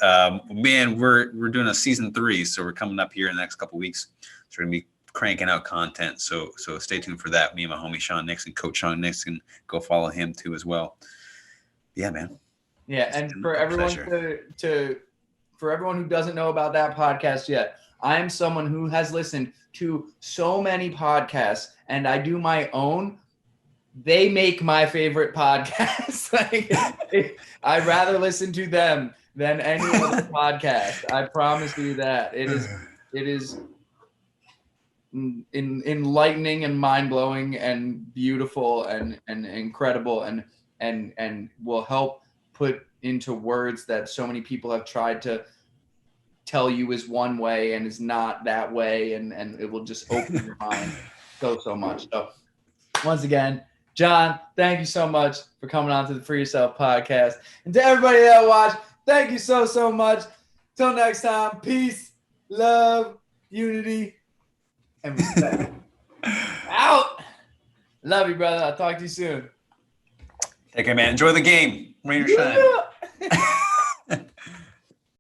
Man, we're doing a season 3, so we're coming up here in the next couple of weeks. So we're gonna be cranking out content. So stay tuned for that. Me and my homie Sean Nixon, Coach Sean Nixon, go follow him too as well. Yeah, man. Yeah, and for everyone for everyone who doesn't know about that podcast yet, I am someone who has listened to so many podcasts, and I do my own. They make my favorite podcast. I'd rather listen to them than any other podcast. I promise you that. It is enlightening and mind-blowing and beautiful and incredible and will help put into words that so many people have tried to tell you is one way and is not that way, and it will just open your mind so much. So once again, John, thank you so much for coming on to the Free Yourself podcast. And to everybody that watched, thank you so much. Till next time, peace, love, unity, and respect. Out. Love you, brother. I'll talk to you soon. Take care, man. Enjoy the game. Rain or shine.